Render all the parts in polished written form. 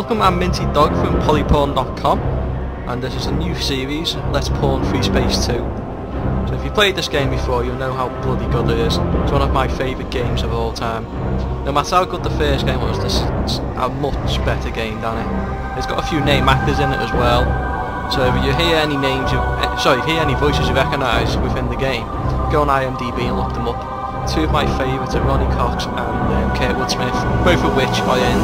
Welcome, I'm Minty Dog from polyporn.com, and this is a new series, Let's Pwn Freespace 2. So if you played this game before, you'll know how bloody good it is. It's one of my favourite games of all time. No matter how good the first game was, this is a much better game than it. It's got a few name actors in it as well. So if you hear any names, if you hear any voices you recognise within the game, go on IMDb and look them up. Two of my favourites are Ronnie Cox and Kurtwood Smith, both of which are in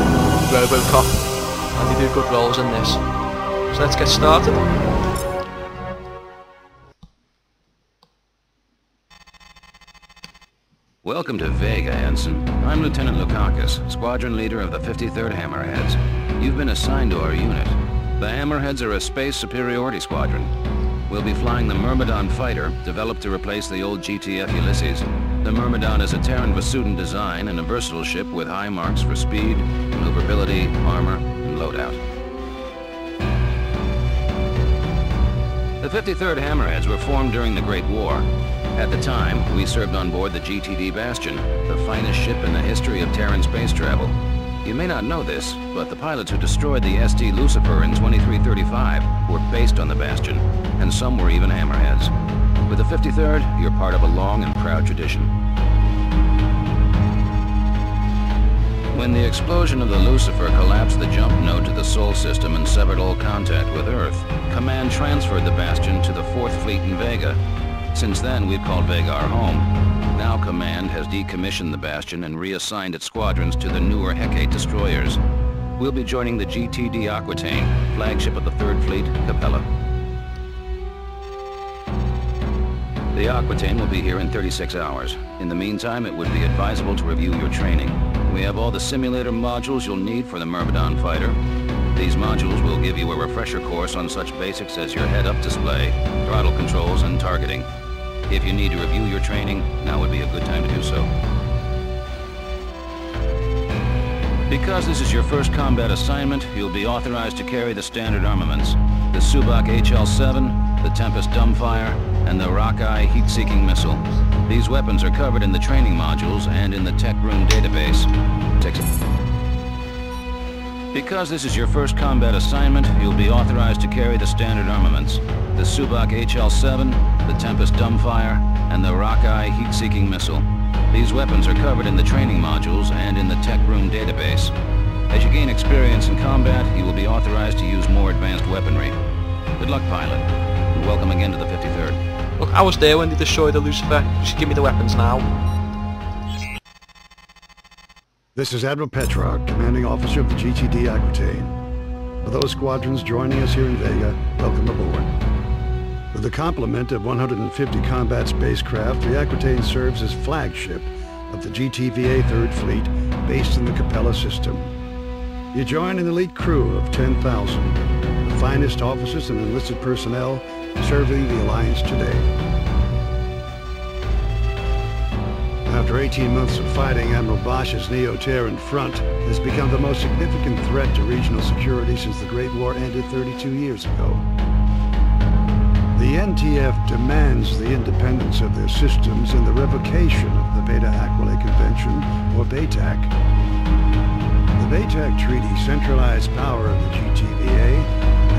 RoboCop, and they do good roles in this. So let's get started. Welcome to Vega, Ensign. I'm Lieutenant Lukakis, Squadron Leader of the 53rd Hammerheads. You've been assigned to our unit. The Hammerheads are a space superiority squadron. We'll be flying the Myrmidon fighter, developed to replace the old GTF Ulysses. The Myrmidon is a Terran Vasudin design and a versatile ship with high marks for speed, maneuverability, armor, and loadout. The 53rd Hammerheads were formed during the Great War. At the time, we served on board the GTD Bastion, the finest ship in the history of Terran space travel. You may not know this, but the pilots who destroyed the SD Lucifer in 2335 were based on the Bastion, and some were even Hammerheads. With the 53rd, you're part of a long and proud tradition. When the explosion of the Lucifer collapsed the jump node to the Sol system and severed all contact with Earth, Command transferred the Bastion to the 4th Fleet in Vega. Since then, we've called Vega our home. Now Command has decommissioned the Bastion and reassigned its squadrons to the newer Hecate destroyers. We'll be joining the GTD Aquitaine, flagship of the 3rd Fleet, Capella. The Aquitaine will be here in 36 hours. In the meantime, it would be advisable to review your training. We have all the simulator modules you'll need for the Myrmidon fighter. These modules will give you a refresher course on such basics as your head-up display, throttle controls, and targeting. If you need to review your training, now would be a good time to do so. Because this is your first combat assignment, you'll be authorized to carry the standard armaments. The Subak HL-7, the Tempest Dumbfire, and the Rockeye heat-seeking missile. These weapons are covered in the training modules and in the tech room database. Because this is your first combat assignment, you'll be authorized to carry the standard armaments. The Subak HL-7, the Tempest Dumbfire, and the Rockeye heat-seeking missile. These weapons are covered in the training modules and in the tech room database. As you gain experience in combat, you will be authorized to use more advanced weaponry. Good luck, pilot, and welcome again to the 53rd. Look, I was there when they destroyed the Lucifer. Just give me the weapons now. This is Admiral Petrarch, Commanding Officer of the GTD Aquitaine. For those squadrons joining us here in Vega, welcome aboard. With a complement of 150 combat spacecraft, the Aquitaine serves as flagship of the GTVA 3rd Fleet, based in the Capella system. You join an elite crew of 10,000, the finest officers and enlisted personnel serving the Alliance today. After 18 months of fighting, Admiral Bosch's Neo-Terran Front has become the most significant threat to regional security since the Great War ended 32 years ago. The NTF demands the independence of their systems and the revocation of the Beta Aquila Convention, or BATAC. The BATAC Treaty centralized power of the GTVA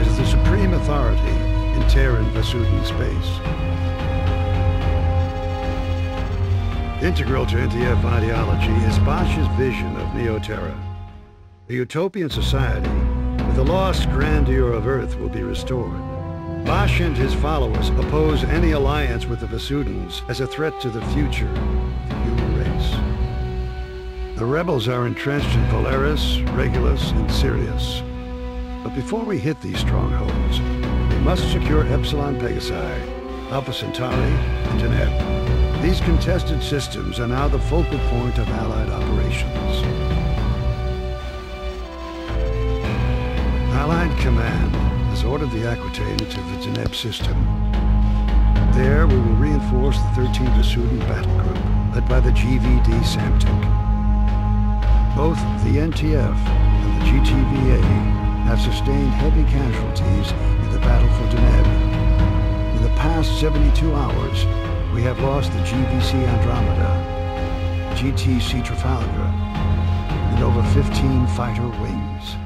as the supreme authority in Terran Vasudin space. Integral to NTF ideology is Bosch's vision of Neo-Terra. A utopian society where the lost grandeur of Earth will be restored. Bosch and his followers oppose any alliance with the Vasudins as a threat to the future of the human race. The rebels are entrenched in Polaris, Regulus, and Sirius. But before we hit these strongholds, we must secure Epsilon Pegasi, Alpha Centauri, and Deneb. These contested systems are now the focal point of Allied operations. Allied Command has ordered the Aquitaine to the Deneb system. There, we will reinforce the 13th Vasudin battle group, led by the GVD Samtic. Both the NTF and the GTVA have sustained heavy casualties in the battle for Deneb. In the past 72 hours, we have lost the GVC Andromeda, GTC Trafalgar, and over 15 fighter wings.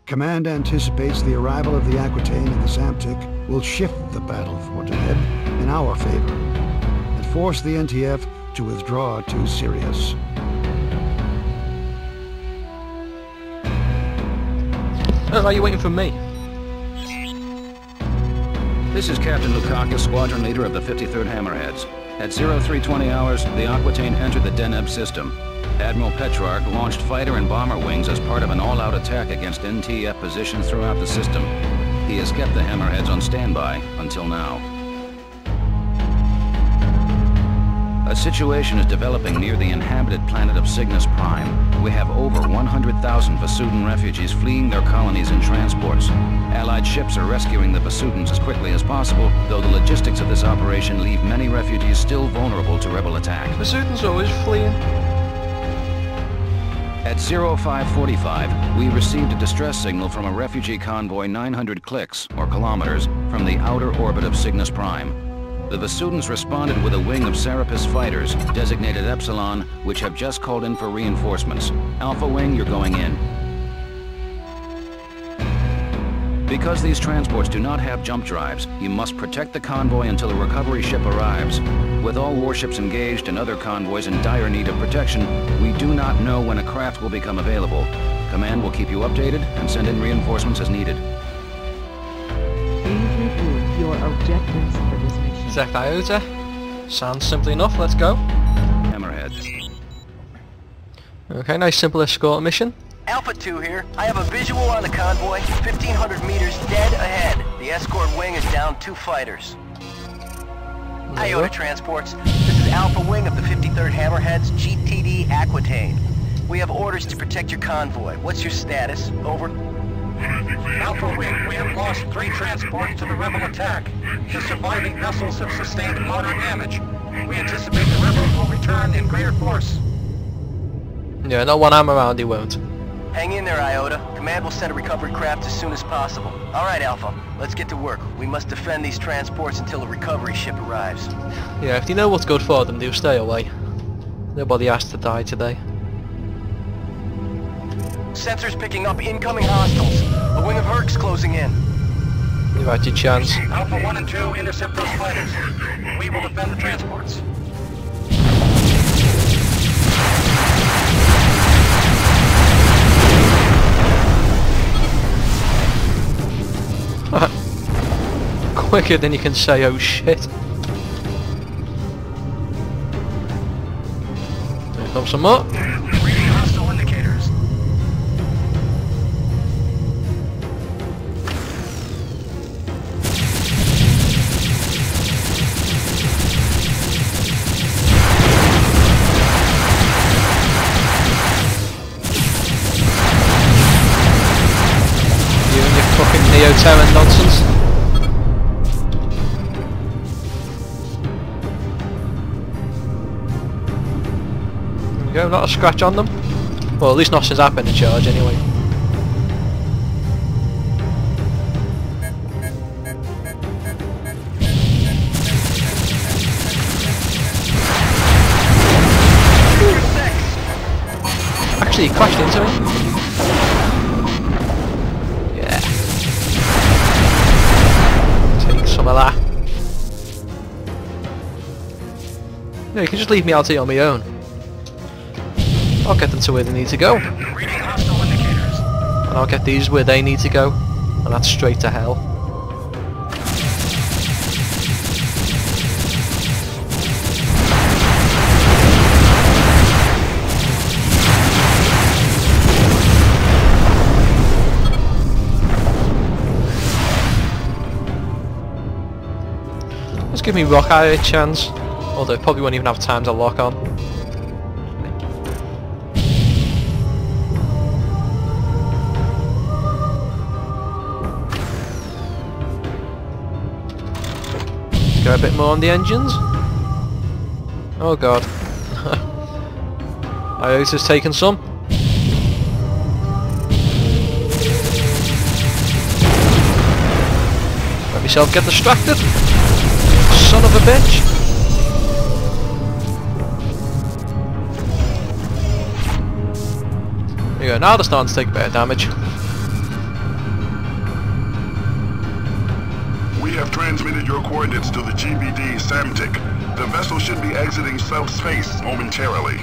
Command anticipates the arrival of the Aquitaine and the Samtic will shift the battle for Deneb in our favor and force the NTF to withdraw to Sirius. Oh, are you waiting for me? This is Captain Lukakis, squadron leader of the 53rd Hammerheads. At 0320 hours, the Aquitaine entered the Deneb system. Admiral Petrarch launched fighter and bomber wings as part of an all-out attack against NTF positions throughout the system. He has kept the Hammerheads on standby until now. A situation is developing near the inhabited planet of Cygnus Prime. We have over 100,000 Vasudan refugees fleeing their colonies in transports. Allied ships are rescuing the Vasudans as quickly as possible, though the logistics of this operation leave many refugees still vulnerable to rebel attack. Vasudans always fleeing. At 0545, we received a distress signal from a refugee convoy 900 clicks, or kilometers, from the outer orbit of Cygnus Prime. The Vasudans responded with a wing of Serapis fighters, designated Epsilon, which have just called in for reinforcements. Alpha Wing, you're going in. Because these transports do not have jump drives, you must protect the convoy until a recovery ship arrives. With all warships engaged and other convoys in dire need of protection, we do not know when a craft will become available. Command will keep you updated and send in reinforcements as needed. Please review your objectives for this mission. Zek Iota. Sounds simple enough, let's go. Hammerhead. Okay, nice simple escort mission. Alpha 2 here. I have a visual on the convoy, 1,500 meters dead ahead. The escort wing is down 2 fighters. Iota transports. This is Alpha Wing of the 53rd Hammerheads, GTD Aquitaine. We have orders to protect your convoy. What's your status? Over. Alpha Wing, we have lost 3 transports to the rebel attack. The surviving vessels have sustained moderate damage. We anticipate the rebels will return in greater force. Yeah, not one arm around, he won't. Hang in there, Iota. Command will send a recovery craft as soon as possible. Alright, Alpha. Let's get to work. We must defend these transports until a recovery ship arrives. Yeah, if they know what's good for them, they'll stay away. Nobody has to die today. Sensors picking up incoming hostiles. A wing of Hercs closing in. You've had your chance. Alpha 1 and 2 intercept those fighters. We will defend the transports. Quicker than you can say, oh shit. There comes some more. Reading hostile indicators. You and your fucking Neo-Terran nonsense. There we go, not a scratch on them. Well, at least not since I've been in charge anyway. Actually, he crashed into me. Yeah. Take some of that. Yeah, you can just leave me out here on my own. I'll get them to where they need to go. Reading hostile indicators. And I'll get these where they need to go. And that's straight to hell. Let's give me Rockeye a chance. Although it probably won't even have time to lock on. Go a bit more on the engines. Oh god. Iota's taken some. Let myself get distracted. Son of a bitch. There you go, now they're starting to take a bit of damage. have transmitted your coordinates to the GBD Samtic. The vessel should be exiting subspace momentarily.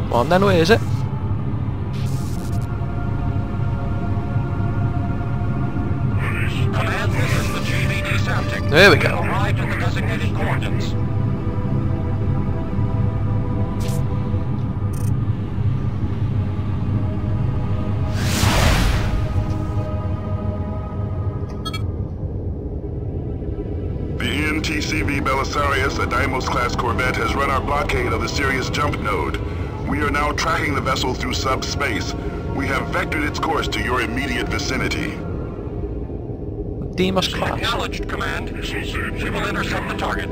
Come on then, where is it? Command, this is the GBD Samtic. There we We have go. arrived at the designated coordinates. The NTCV Belisarius, a Deimos-class corvette, has run our blockade of the Sirius jump node. We are now tracking the vessel through subspace. We have vectored its course to your immediate vicinity. Deimos class. Acknowledged, Command. We will intercept the target.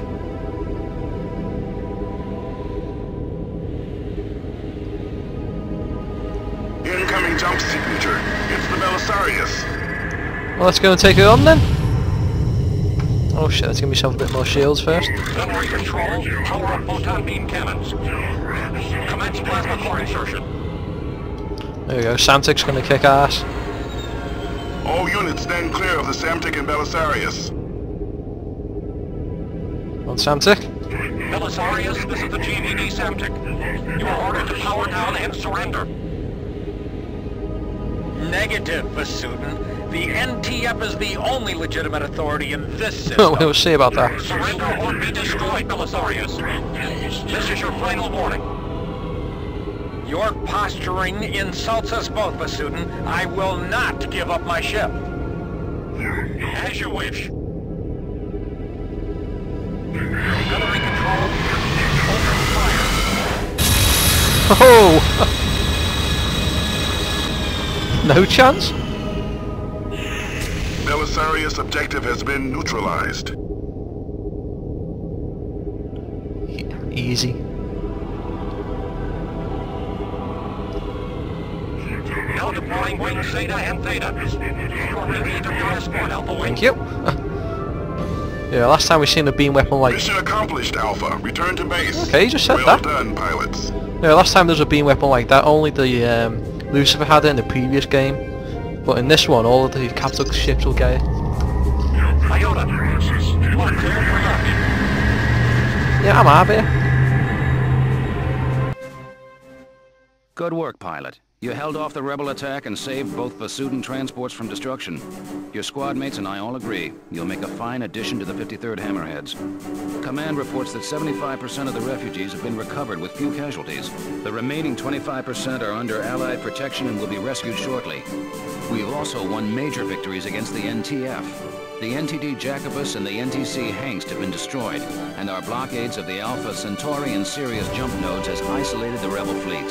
Incoming jump signature. It's the Belisarius. Well, let's go and take it on then. Oh shit, let's give myself a bit more shields first. Gunnery control, power up photon beam cannons. Commence plasma core insertion. There we go, Samtic's gonna kick ass. All units stand clear of the Samtic and Belisarius. On Samtic. Belisarius, this is the GBD Samtic. You are ordered to power down and surrender. Negative, Basudin. The NTF is the only legitimate authority in this system. We'll see about that. Surrender or be destroyed, Belisarius. This is your final warning. Your posturing insults us both, Basudin. I will not give up my ship. As you wish. Gunnery control, open fire. Oh! No chance? Belisarius objective has been neutralized. Easy. Now deploying wings Zeta and Theta. You are relieved of your escort, Alpha Wing. Thank you. Yeah, last time we seen a beam weapon like... Mission accomplished, Alpha. Return to base. Okay, you just said well that. done, pilots. Yeah, last time there was a beam weapon like that, only the Lucifer had it in the previous game. But in this one, all of the capital ships will get it. Iota, you are cleared for landing. Yeah, I'm happy. Good work, pilot. You held off the rebel attack and saved both Basudin transports from destruction. Your squad mates and I all agree you'll make a fine addition to the 53rd Hammerheads. Command reports that 75% of the refugees have been recovered with few casualties. The remaining 25% are under Allied protection and will be rescued shortly. We've also won major victories against the NTF. The NTD Jacobus and the NTC Hengst have been destroyed, and our blockades of the Alpha Centauri and Sirius jump nodes has isolated the rebel fleet.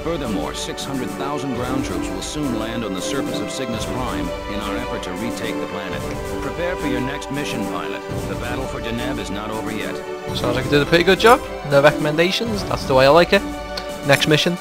Furthermore, 600,000 ground troops will soon land on the surface of Cygnus Prime in our effort to retake the planet. Prepare for your next mission, pilot. The battle for Deneb is not over yet. Sounds like I did a pretty good job. No recommendations, that's the way I like it. Next mission.